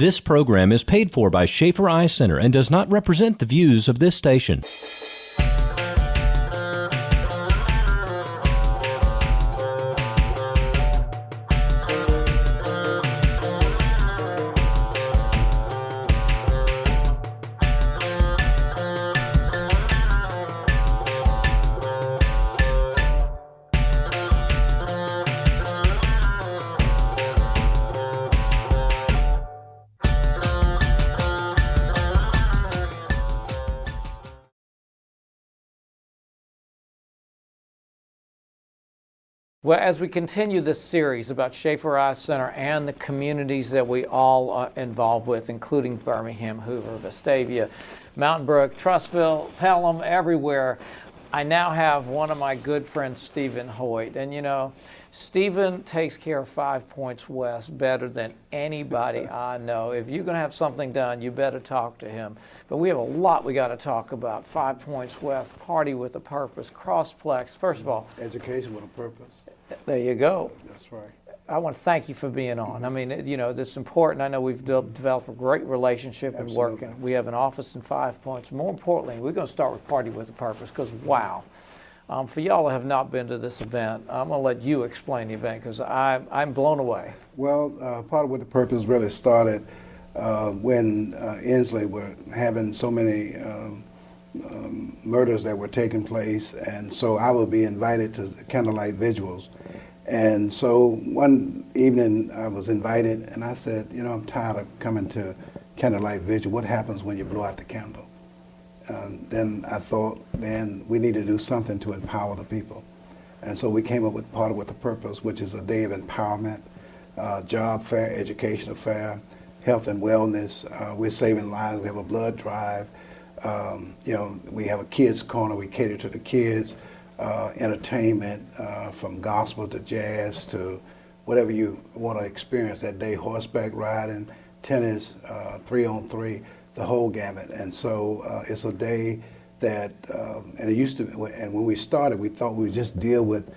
This program is paid for by Schaefer Eye Center and does not represent the views of this station. Well, as we continue this series about Schaefer Eye Center and the communities that we all are involved with, including Birmingham, Hoover, Vestavia, Mountain Brook, Trussville, Pelham, everywhere, I now have one of my good friends, Stephen Hoyt. And you know, Stephen takes care of 5 Points West better than anybody I know. If you're going to have something done, you better talk to him. But we have a lot we got to talk about. 5 Points West, Party with a Purpose, Crossplex. First of all, education with a purpose. There you go. That's right. I want to thank you for being on. I mean, you know, this is important. I know we've developed a great relationship and working. We have an office in 5 Points. More importantly, we're going to start with Party with a Purpose because, wow. For y'all that have not been to this event, I'm going to let you explain the event because I'm blown away. Well, Party with a Purpose really started when Inslee were having so many murders that were taking place, and so I would be invited to the candlelight vigils. And so one evening I was invited, and I said, you know, I'm tired of coming to candlelight vigil. What happens when you blow out the candle? Then I thought, then we need to do something to empower the people. And so we came up with Party with a Purpose, which is a day of empowerment, job fair, educational fair, health and wellness. We're saving lives. We have a blood drive. You know, we have a kids corner. We cater to the kids. Entertainment, from gospel to jazz to whatever you want to experience that day, horseback riding, tennis, 3-on-3, the whole gamut. And so it's a day that, and it used to, and when we started, we thought we would just deal with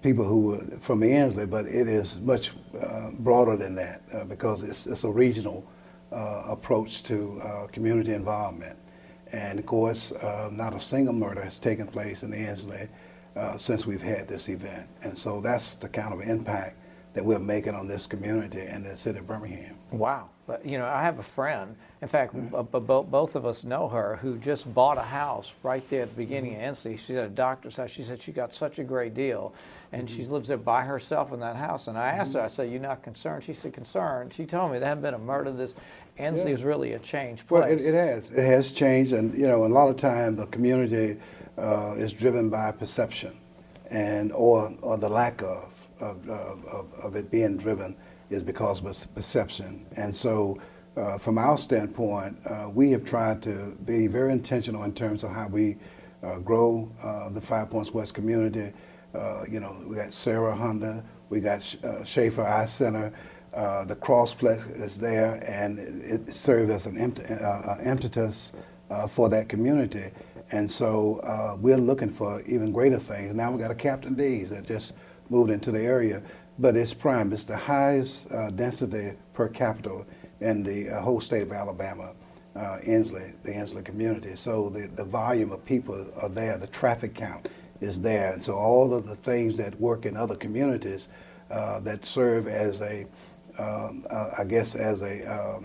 people who were from Inslee, but it is much broader than that because it's a regional approach to community involvement. And of course, not a single murder has taken place in Inslee since we've had this event. And so that's the kind of impact that we're making on this community and the city of Birmingham. Wow. But, you know, I have a friend, in fact, both of us know her, who just bought a house right there at the beginning of Inslee. She's at a doctor's house. She said she got such a great deal, and she lives there by herself in that house. And I asked her, I said, you're not concerned? She said, concerned. She told me there hadn't been a murder. This Inslee is really a changed place. Well, it has changed, and you know, a lot of time the community is driven by perception, and or the lack of it being driven is because of perception. And so from our standpoint, we have tried to be very intentional in terms of how we grow the 5 Points West community. You know, we got Sarah Honda, we got Schaefer Eye Center, the Crossplex is there, and it serves as an impetus for that community. And so we're looking for even greater things. Now we got a Captain D's that just moved into the area, but it's prime. It's the highest density per capita in the whole state of Alabama, Inslee, the Inslee community. So the volume of people are there, the traffic count is there, and so all of the things that work in other communities that serve as a I guess as a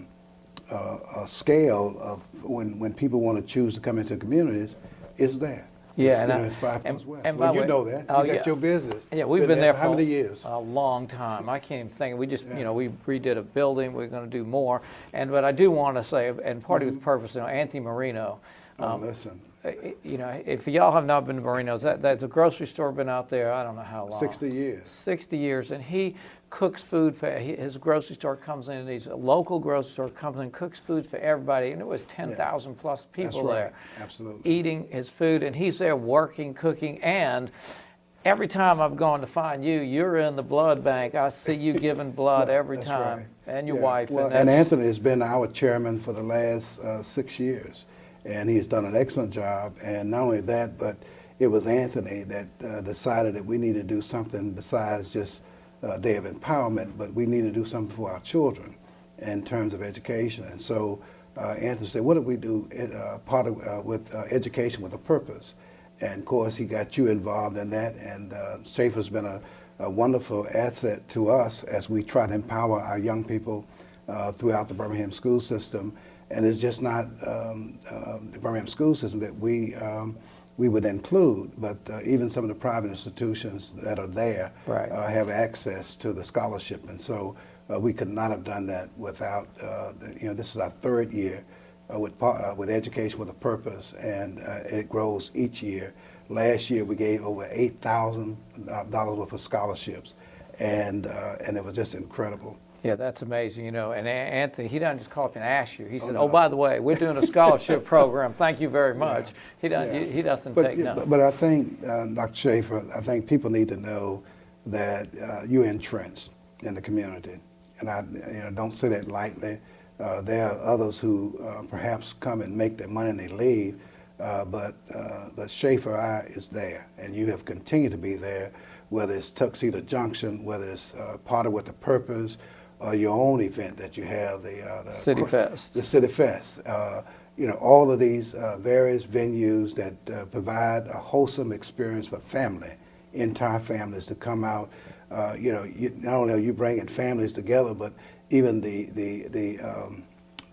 scale of when people want to choose to come into communities is there. Yeah, it's 5 Points West. And well, you know that. You got your business. Yeah, we've been there for how many years? A long time. I can't even think. We just, you know, we redid a building. We're going to do more. But I do want to say, and Party with Purpose, you know, Anthony Marino. Listen. You know, if y'all have not been to Marino's, that's a grocery store been out there, I don't know how long. 60 years. 60 years. And he cooks food for, his grocery store comes in, his local grocery store comes in, cooks food for everybody. And it was 10,000 plus people there. Absolutely. Eating his food. And he's there working, cooking, and every time I've gone to find you, you're in the blood bank. I see you giving blood every time. Right. And your wife. Well, and Anthony has been our chairman for the last 6 years. And he's done an excellent job. And not only that, but it was Anthony that decided that we need to do something besides just a day of empowerment, but we need to do something for our children. in terms of education. And so Anthony said, what do we do with education with a purpose? And of course, he got you involved in that, and Schaefer's been a wonderful asset to us as we try to empower our young people throughout the Birmingham school system. And it's just not the Birmingham school system that we would include, but even some of the private institutions that are there Right. have access to the scholarship. And so we could not have done that without, this is our third year with Education with a Purpose, and it grows each year. Last year we gave over $8,000 worth of scholarships, and it was just incredible. Yeah, that's amazing, and Anthony, he doesn't just call up and ask you. He said, oh, by the way, we're doing a scholarship program. Thank you very much. Yeah. He doesn't take no. But I think, Dr. Schaefer, I think people need to know that you're entrenched in the community. And I don't say that lightly. There are others who perhaps come and make their money and they leave, but Schaefer I is there, and you have continued to be there, whether it's Tuxedo Junction, whether it's Part of With a Purpose, or your own event that you have, the City Fest. The City Fest. All of these various venues that provide a wholesome experience for family, entire families to come out. Not only are you bringing families together, but even the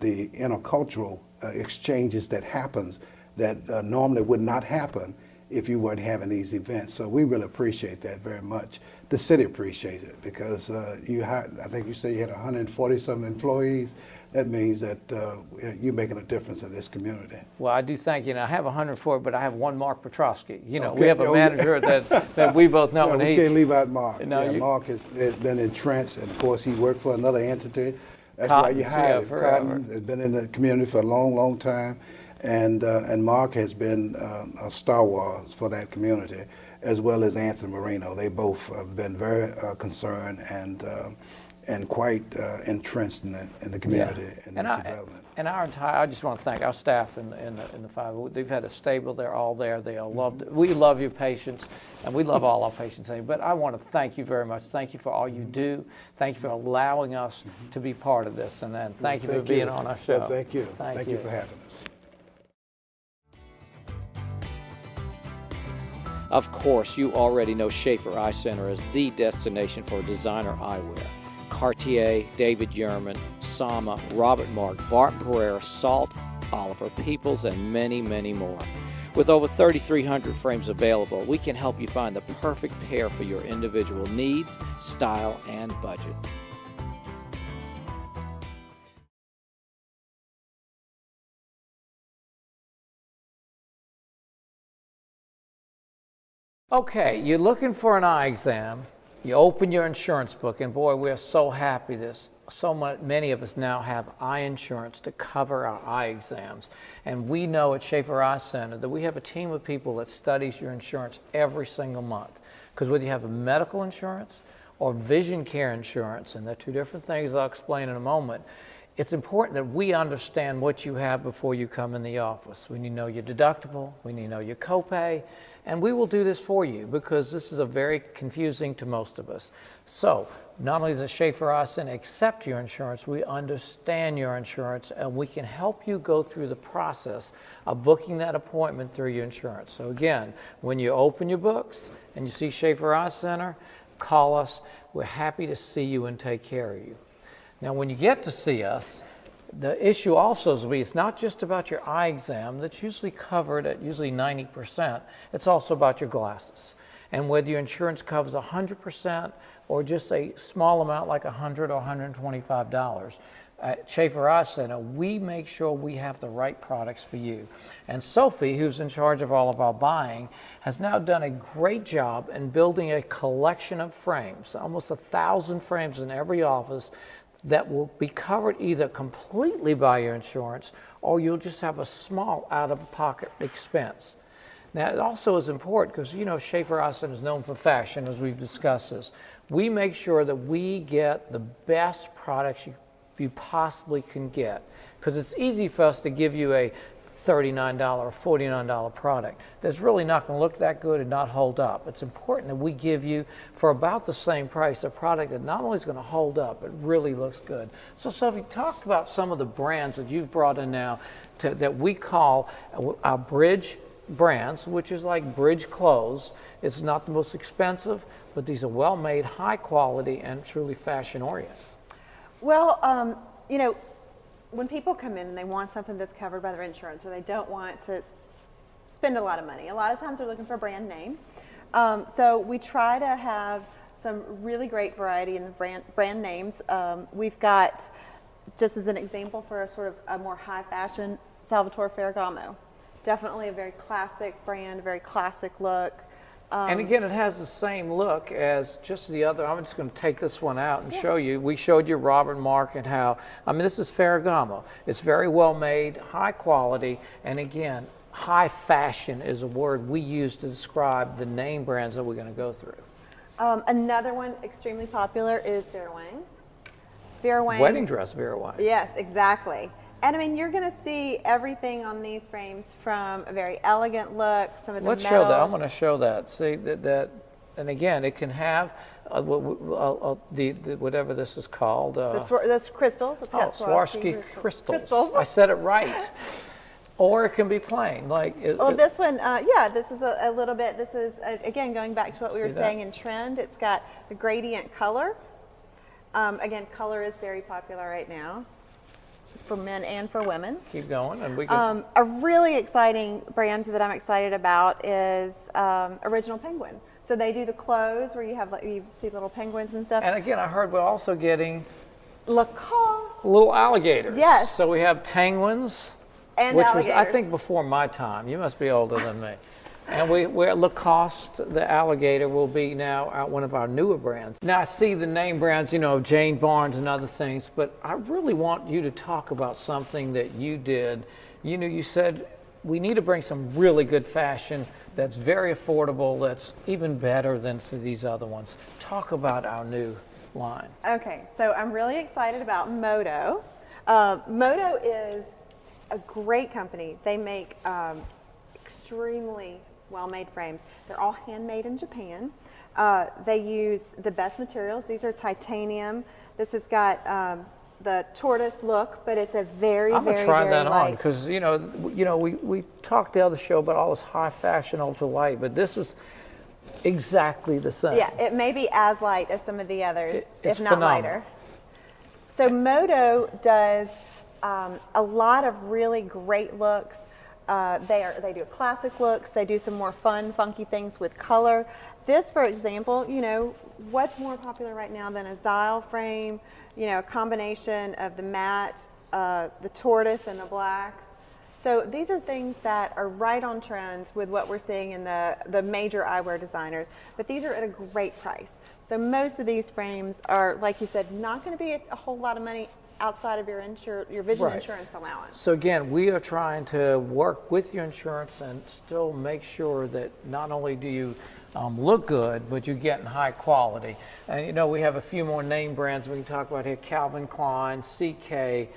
intercultural exchanges that happens that normally would not happen if you weren't having these events. So we really appreciate that very much. The city appreciates it because I think you say you had 140-some employees. That means that you're making a difference in this community. Well, I do think, I have 104, but I have one Mark Petrosky. Okay. We have a manager that we both know. Yeah, and we can't leave out Mark. No, Mark has been entrenched, and of course he worked for another entity. That's Cotton's, why you hired him. forever. Cotton has been in the community for a long, long time, and Mark has been a Star Wars for that community, as well as Anthony Marino. They both have been very concerned and quite entrenched in the community and its development. And I just want to thank our staff in the 5. They've had a stable. They're all there. They all loved it. We love your patients, and we love all our patients. But I want to thank you very much. Thank you for all you do. Thank you for allowing us to be part of this, and then thank you for being on our show. Well, thank you. Thank you for having us. Of course, you already know Schaefer Eye Center is the destination for designer eyewear. Cartier, David Yurman, Sama, Robert Mark, Barton Pereira, Salt, Oliver, Peoples, and many, many more. With over 3,300 frames available, we can help you find the perfect pair for your individual needs, style, and budget. Okay, you're looking for an eye exam. You open your insurance book, and boy, we're so happy that many of us now have eye insurance to cover our eye exams. And we know at Schaefer Eye Center that we have a team of people that studies your insurance every single month. Because whether you have a medical insurance or vision care insurance, and they're two different things I'll explain in a moment, it's important that we understand what you have before you come in the office. We need to know your deductible, we need to know your copay, and we will do this for you because this is very confusing to most of us. So, not only does Schaefer Eye Center accept your insurance, we understand your insurance, and we can help you go through the process of booking that appointment through your insurance. So again, when you open your books and you see Schaefer Eye Center, call us. We're happy to see you and take care of you. Now, when you get to see us, the issue also is it's not just about your eye exam. That's usually covered at usually 90%. It's also about your glasses. And whether your insurance covers 100% or just a small amount like $100 or $125, at Schaefer Eye Center, we make sure we have the right products for you. And Sophie, who's in charge of all of our buying, has now done a great job in building a collection of frames, almost 1,000 frames in every office, that will be covered either completely by your insurance or you'll just have a small out-of-pocket expense. Now, it also is important because, Schaefer Eye Center is known for fashion, as we've discussed this. We make sure that we get the best products you possibly can get, because it's easy for us to give you a $39 or $49 product that's really not going to look that good and not hold up. It's important that we give you, for about the same price, a product that not only is going to hold up, but really looks good. So Sophie, talk about some of the brands that you've brought in now that we call our bridge brands, which is like bridge clothes. It's not the most expensive, but these are well-made, high quality, and truly fashion-oriented. Well, you know, when people come in and they want something that's covered by their insurance, or they don't want to spend a lot of money, a lot of times they're looking for a brand name. So we try to have some really great variety in the brand names. We've got, just as an example for a sort of a more high fashion, Salvatore Ferragamo. Definitely a very classic brand, very classic look. And again, it has the same look as just the other. I'm just going to take this one out and show you. We showed you Robert Mark and how, I mean, this is Ferragamo. It's very well made, high quality, and again, high fashion is a word we use to describe the name brands that we're going to go through. Another one extremely popular is Vera Wang. Vera Wang. Wedding dress Vera Wang. Yes, exactly. And I mean, you're going to see everything on these frames from a very elegant look, some of the Let's metals. show that. I'm going to show that. See that, and again, it can have the whatever this is called. That's crystals. It's got Swarovski crystals. I said it right. Or it can be plain, like. This one, yeah, this is a little bit. This is again going back to what we were saying in trend. It's got the gradient color. Again, color is very popular right now, for men and for women. Keep going, and we can. A really exciting brand that I'm excited about is Original Penguin. So they do the clothes where you have, like, you see little penguins and stuff. And again, I heard we're also getting Lacoste. little alligators. Yes. So we have penguins, And which alligators. was, I think, before my time. You must be older than me. And we're Lacoste, the alligator, will be now one of our newer brands. Now, I see the name brands, you know, Jane Barnes and other things, but I really want you to talk about something that you did. You know, you said we need to bring some really good fashion that's very affordable, that's even better than these other ones. Talk about our new line. Okay, so I'm really excited about Moto. Moto is a great company. They make extremely well-made frames. They're all handmade in Japan. They use the best materials. These are titanium. This has got the tortoise look, but it's a very, I'm very, gonna try very that light. on because you know we talked the other show about all this high fashion ultra light, but this is exactly the same. Yeah, it may be as light as some of the others, It's if not phenomenal. lighter. So Moto does a lot of really great looks. They do classic looks. They do some more fun, funky things with color. This, for example, you know, what's more popular right now than a Xyle frame? You know, a combination of the matte, the tortoise, and the black. So these are things that are right on trend with what we're seeing in the major eyewear designers. But these are at a great price. So most of these frames are, like you said, not going to be a whole lot of money outside of your vision Right. insurance allowance. So again, we are trying to work with your insurance and still make sure that not only do you look good, but you're getting high quality. And you know, we have a few more name brands we can talk about here: Calvin Klein, CK,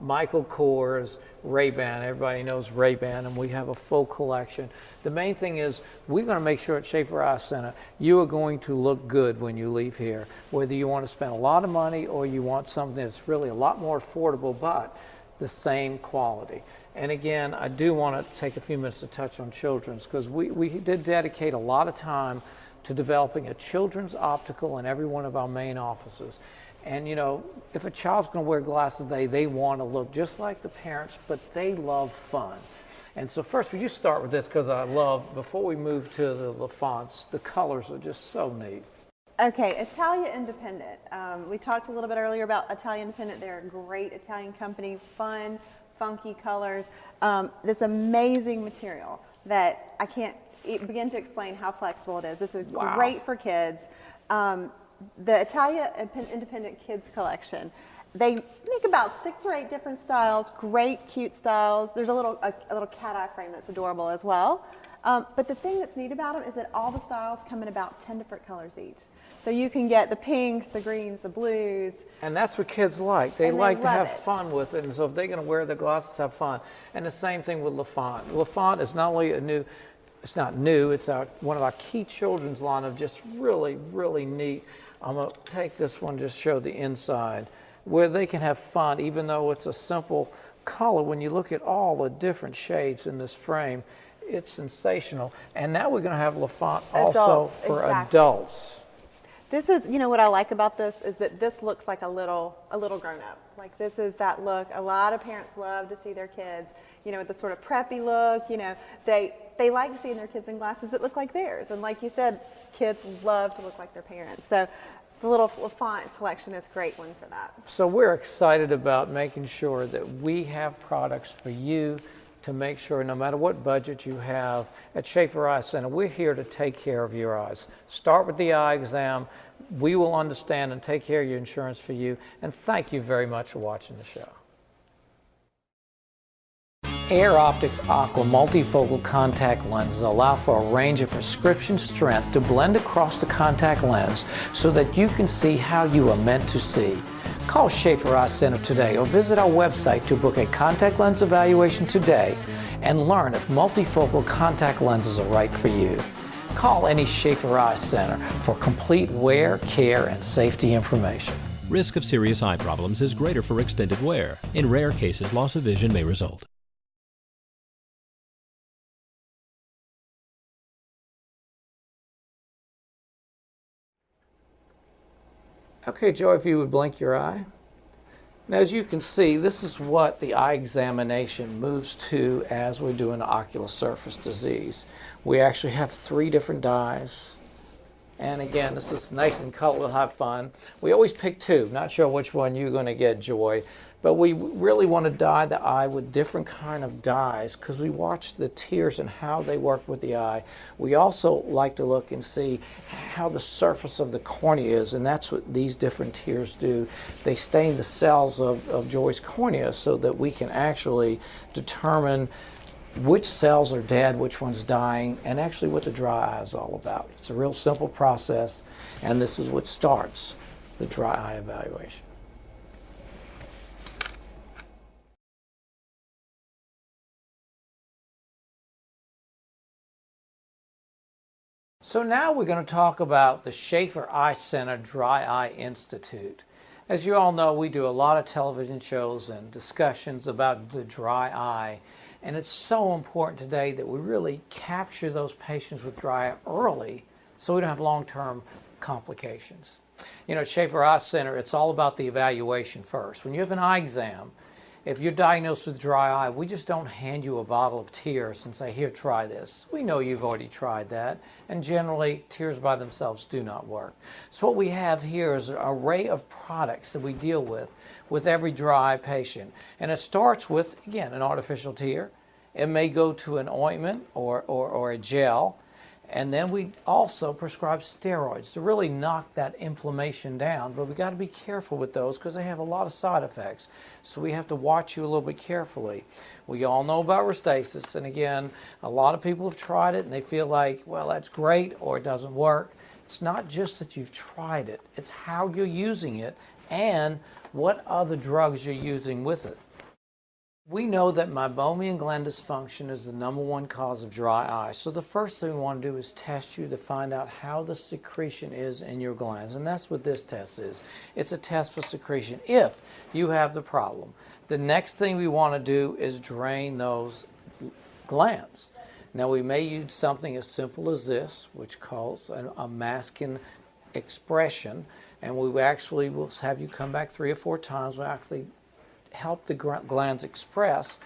Michael Kors, Ray-Ban. Everybody knows Ray-Ban, and we have a full collection. The main thing is we're going to make sure at Schaefer Eye Center you are going to look good when you leave here, whether you want to spend a lot of money or you want something that's really a lot more affordable but the same quality. And again, I do want to take a few minutes to touch on children's, because we did dedicate a lot of time to developing a children's optical in every one of our main offices. And you know, if a child's going to wear glasses today, they want to look just like the parents, but they love fun. And so first, would you start with this, because I love, before we move to the fonts, the colors are just so neat. Okay, Italia Independent. We talked a little bit earlier about Italia Independent. They're a great Italian company, fun, funky colors. This amazing material that I can't begin to explain how flexible it is. This is great for kids. The Italia Independent Kids Collection, they make about 6 or 8 different styles, great cute styles. There's a little cat eye frame that's adorable as well. But the thing that's neat about them is that all the styles come in about 10 different colors each. So you can get the pinks, the greens, the blues. And that's what kids like. They And they like to love have it. fun with it. And so if they're going to wear the glasses, have fun. And the same thing with LaFont. LaFont is not only it's not new, it's one of our key children's line of just really, really neat. I'm going to take this one, just show the inside, where they can have fun, even though it's a simple color. When you look at all the different shades in this frame, it's sensational. And now we're going to have LaFont also Adults, for exactly. adults. This is, you know, what I like about this is that this looks like a little grown up. Like this is that look. A lot of parents love to see their kids, you know, with the sort of preppy look. You know, they like seeing their kids in glasses that look like theirs. And like you said, kids love to look like their parents. So the little LaFont collection is a great one for that. So we're excited about making sure that we have products for you to make sure no matter what budget you have at Schaefer Eye Center, we're here to take care of your eyes. Start with the eye exam. We will understand and take care of your insurance for you. And thank you very much for watching the show. Air Optics Aqua multifocal contact lenses allow for a range of prescription strength to blend across the contact lens so that you can see how you are meant to see. Call Schaefer Eye Center today or visit our website to book a contact lens evaluation today and learn if multifocal contact lenses are right for you. Call any Schaefer Eye Center for complete wear, care, and safety information. Risk of serious eye problems is greater for extended wear. In rare cases, loss of vision may result. Okay, Joe, if you would blink your eye. Now, as you can see, this is what the eye examination moves to as we're doing ocular surface disease. We actually have 3 different dyes. And again, this is nice and color. We'll have fun. We always pick 2. Not sure which one you're going to get, Joy. But we really want to dye the eye with different kind of dyes because we watch the tears and how they work with the eye. We also like to look and see how the surface of the cornea is, and that's what these different tears do. They stain the cells of Joy's cornea so that we can actually determine which cells are dead, which one's dying, and actually what the dry eye is all about. It's a real simple process, and this is what starts the dry eye evaluation. So now we're going to talk about the Schaefer Eye Center Dry Eye Institute. As you all know, we do a lot of television shows and discussions about the dry eye. And it's so important today that we really capture those patients with dry eye early so we don't have long-term complications. You know, at Schaefer Eye Center, it's all about the evaluation first. When you have an eye exam, if you're diagnosed with dry eye, we just don't hand you a bottle of tears and say, here, try this. We know you've already tried that, and generally, tears by themselves do not work. So what we have here is an array of products that we deal with every dry eye patient. And it starts with, again, an artificial tear. It may go to an ointment or a gel. And then we also prescribe steroids to really knock that inflammation down. But we got to be careful with those because they have a lot of side effects. So we have to watch you a little bit carefully. We all know about Restasis. And again, a lot of people have tried it and they feel like, well, that's great or it doesn't work. It's not just that you've tried it. It's how you're using it and what other drugs you're using with it. We know that meibomian gland dysfunction is the #1 cause of dry eye. So the first thing we want to do is test you to find out how the secretion is in your glands. And that's what this test is. It's a test for secretion if you have the problem. The next thing we want to do is drain those glands. Now we may use something as simple as this, which calls a masking expression. And we actually will have you come back 3 or 4 times. We'll actually help the glands express,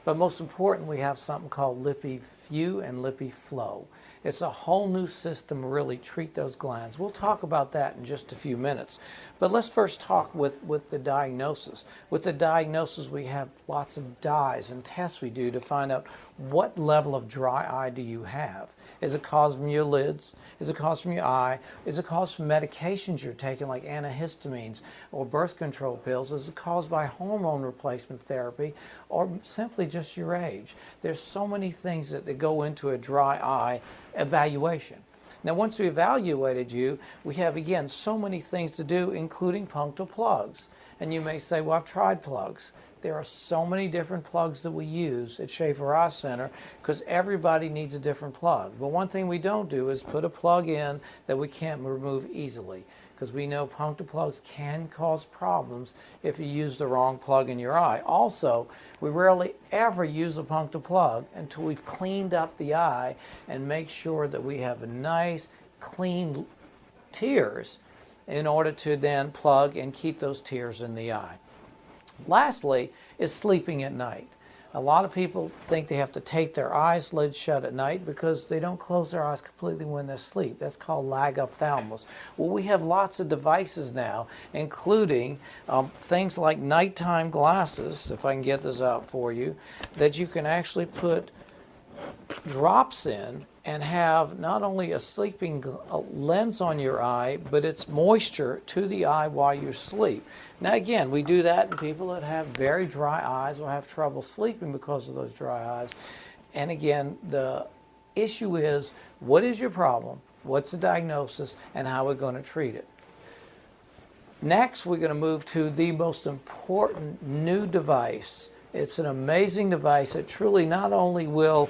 but most important, we have something called lippy view and lippy flow. It's a whole new system to really treat those glands. We'll talk about that in just a few minutes, but let's first talk with the diagnosis. With the diagnosis, we have lots of dyes and tests we do to find out what level of dry eye do you have. Is it caused from your lids? Is it caused from your eye? Is it caused from medications you're taking like antihistamines or birth control pills? Is it caused by hormone replacement therapy or simply just your age? There's so many things that go into a dry eye evaluation. Now, once we evaluated you, we have, again, so many things to do, including punctal plugs. And you may say, well, I've tried plugs. There are so many different plugs that we use at Schaefer Eye Center because everybody needs a different plug. But one thing we don't do is put a plug in that we can't remove easily, because we know punctal plugs can cause problems if you use the wrong plug in your eye. Also, we rarely ever use a punctal plug until we've cleaned up the eye and make sure that we have a nice, clean tears in order to then plug and keep those tears in the eye. Lastly is sleeping at night. A lot of people think they have to tape their eyelids shut at night because they don't close their eyes completely when they sleep. That's called lag ophthalmos. Well, we have lots of devices now, including things like nighttime glasses, if I can get this out for you, that you can actually put drops in and have not only a sleeping lens on your eye, but it's moisture to the eye while you sleep. Now again, we do that in people that have very dry eyes or have trouble sleeping because of those dry eyes. And again, the issue is, what is your problem? What's the diagnosis? And how we're going to treat it. Next, we're going to move to the most important new device. It's an amazing device that truly not only will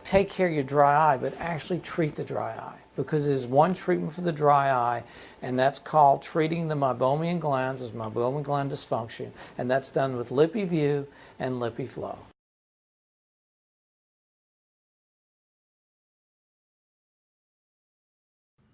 take care of your dry eye, but actually treat the dry eye, because there's one treatment for the dry eye, and that's called treating the meibomian glands as meibomian gland dysfunction, and that's done with LipiView and LipiFlow.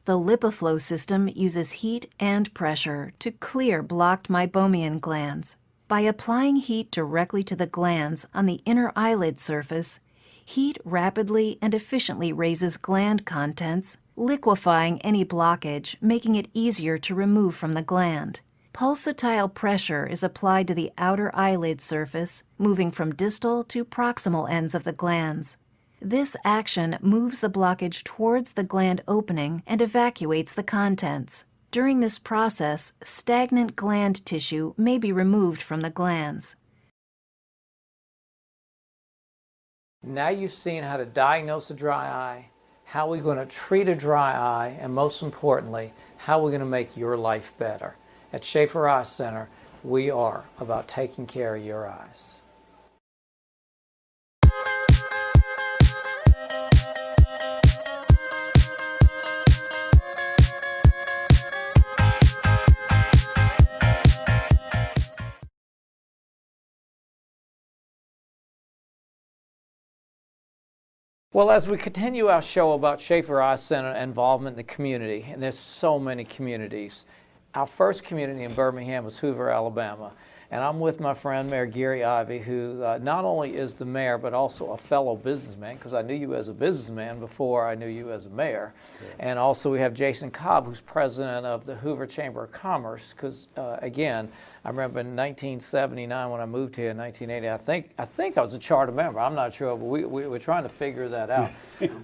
The LipiFlow system uses heat and pressure to clear blocked meibomian glands. By applying heat directly to the glands on the inner eyelid surface, heat rapidly and efficiently raises gland contents, liquefying any blockage, making it easier to remove from the gland. Pulsatile pressure is applied to the outer eyelid surface, moving from distal to proximal ends of the glands. This action moves the blockage towards the gland opening and evacuates the contents. During this process, stagnant gland tissue may be removed from the glands. Now you've seen how to diagnose a dry eye, how we're going to treat a dry eye, and most importantly, how we're going to make your life better. At Schaefer Eye Center, we are about taking care of your eyes. Well, as we continue our show about Schaefer Eye Center involvement in the community, and there's so many communities, our first community in Birmingham was Hoover, Alabama. And I'm with my friend Mayor Gary Ivey, who not only is the mayor, but also a fellow businessman, because I knew you as a businessman before I knew you as a mayor. Yeah. And also we have Jason Cobb, who's president of the Hoover Chamber of Commerce, because again, I remember in 1979 when I moved here in 1980, I think I was a charter member. I'm not sure, but we were trying to figure that out.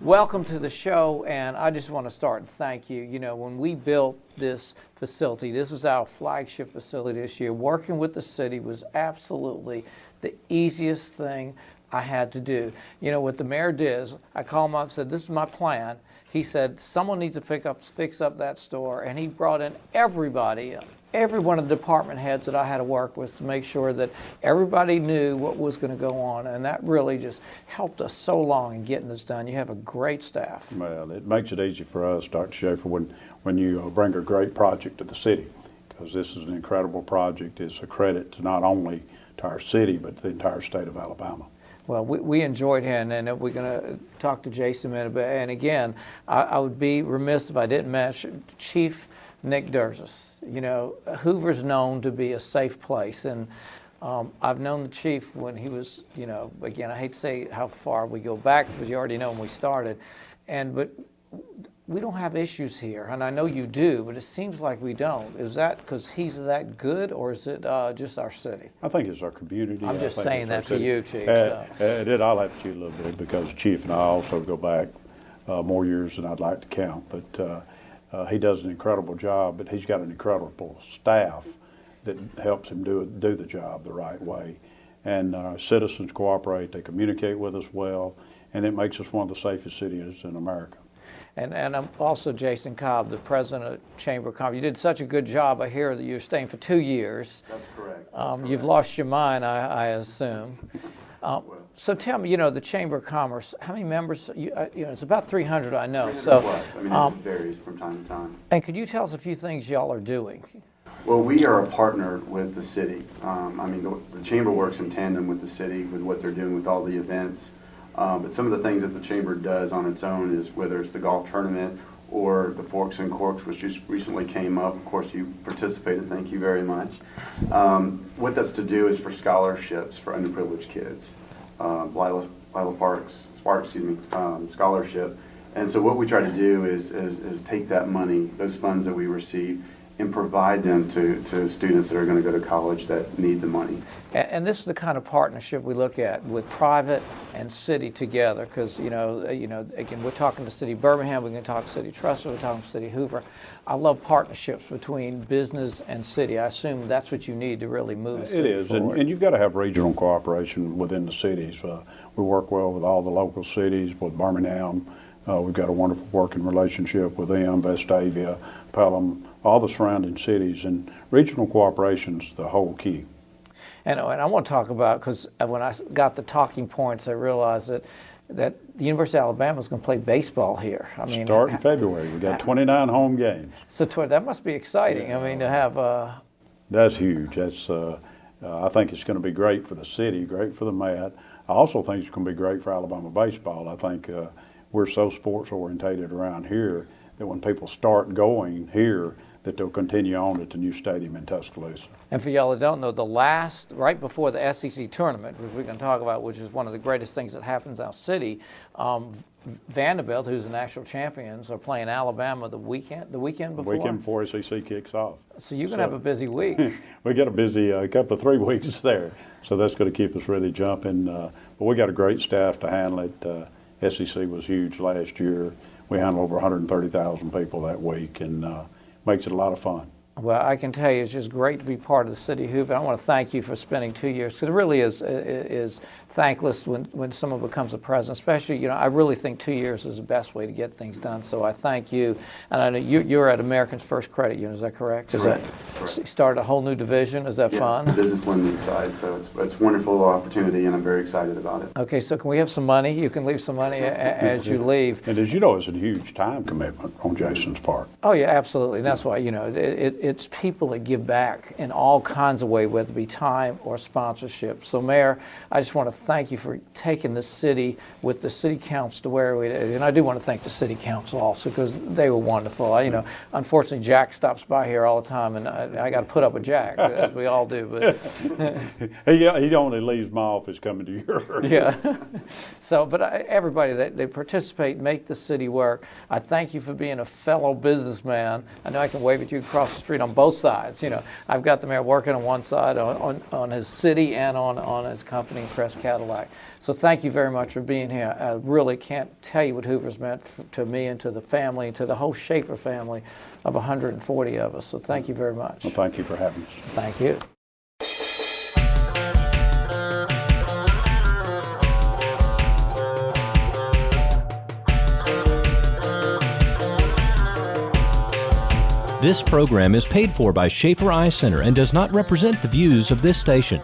Welcome to the show, and I just want to start and thank you. You know, when we built this facility, this is our flagship facility this year, working with the city was absolutely the easiest thing I had to do. You know, what the mayor did is I called him up and said, this is my plan. He said, someone needs to fix up that store, and he brought in everybody, every one of the department heads that I had to work with to make sure that everybody knew what was going to go on, and that really just helped us so long in getting this done. You have a great staff. Well, it makes it easy for us, Dr. Schaefer, when you bring a great project to the city, because this is an incredible project. It's a credit to not only to our city, but the entire state of Alabama. Well, we enjoyed him, and we're going to talk to Jason in a minute. And again, I would be remiss if I didn't mention Chief Nick Durzis. You know, Hoover's known to be a safe place, and I've known the chief when he was, you know, again, I hate to say how far we go back because you already know when we started, but we don't have issues here, and I know you do, but it seems like we don't. Is that because he's that good, or is it just our city? I think it's our community. I'm just saying that for you, Chief. I'll have to you a little bit because Chief and I also go back more years than I'd like to count, but he does an incredible job, but he's got an incredible staff that helps him do the job the right way. And citizens cooperate, they communicate with us well, and it makes us one of the safest cities in America. And I'm also Jason Cobb, the president of Chamber of Commerce. You did such a good job. I hear that you're staying for 2 years. That's correct. You've lost your mind, I assume. So tell me, the Chamber of Commerce, how many members? It's about 300, I know. 300 So, plus. I mean, it varies from time to time. and could you tell us a few things y'all are doing? Well, we are a partner with the city. I mean, the chamber works in tandem with the city with what they're doing with all the events. But some of the things that the chamber does on its own is whether it's the golf tournament or the Forks and Corks, which just recently came up. Of course, you participated. Thank you very much. What that's to do is for scholarships for underprivileged kids. Lila Sparks, scholarship. And so what we try to do is take that money, those funds that we receive, and provide them to students that are going to go to college that need the money. And this is the kind of partnership we look at with private and city together, because again, we're talking to City of Birmingham, we're going to talk to City of Trussville, we're talking to City of Hoover. I love partnerships between business and city. I assume that's what you need to really move a city It is, forward. and you've got to have regional cooperation within the cities. We work well with all the local cities, with Birmingham. We've got a wonderful working relationship with them, Vestavia, Pelham, all the surrounding cities, and regional cooperation's the whole key. And I want to talk about, because when I got the talking points, I realized that the University of Alabama is going to play baseball here. I mean, Start in February. We got 29 home games. So that must be exciting. I mean, to have That's huge. That's I think it's going to be great for the city, great for the mat. I also think it's going to be great for Alabama baseball. I think we're so sports orientated around here that when people start going here, that they'll continue on at the new stadium in Tuscaloosa. And for y'all that don't know, right before the SEC tournament, which we're going to talk about, which is one of the greatest things that happens in our city, Vanderbilt, who's the national champions, are playing Alabama the weekend before. The weekend before SEC kicks off. So you're going to have a busy week. We got a busy couple of 3 weeks there, so that's going to keep us really jumping. But we got a great staff to handle it. SEC was huge last year. We handled over 130,000 people that week, and makes it a lot of fun. Well, I can tell you it's just great to be part of the City of Hoover. I want to thank you for spending 2 years, because it really is thankless when someone becomes a president, especially, I really think 2 years is the best way to get things done. So I thank you. And I know you're at Americans First Credit Union, is that correct? Correct. You started a whole new division, is that Yes, fun? the business lending side, so it's a wonderful opportunity, and I'm very excited about it. Okay, so can we have some money? You can leave some money as you leave. And as you know, it's a huge time commitment on Jason's part. Oh yeah, absolutely. And that's why, it's people that give back in all kinds of ways, whether it be time or sponsorship. So Mayor, I just want to thank you for taking the city with the city council to where we did. And I do want to thank the city council also, because they were wonderful. Unfortunately, Jack stops by here all the time, and I got to put up with Jack, as we all do. But He only leaves my office coming to yours. yeah. So, but everybody that they participate, make the city work. I thank you for being a fellow businessman. I know I can wave at you across the street on both sides. I've got the mayor working on one side on his city and on his company, Crest Cadillac. So thank you very much for being here. I really can't tell you what Hoover's meant to me and to the family and to the whole Schaefer family of 140 of us. So thank you very much. Well, thank you for having us. Thank you. This program is paid for by Schaefer Eye Center and does not represent the views of this station.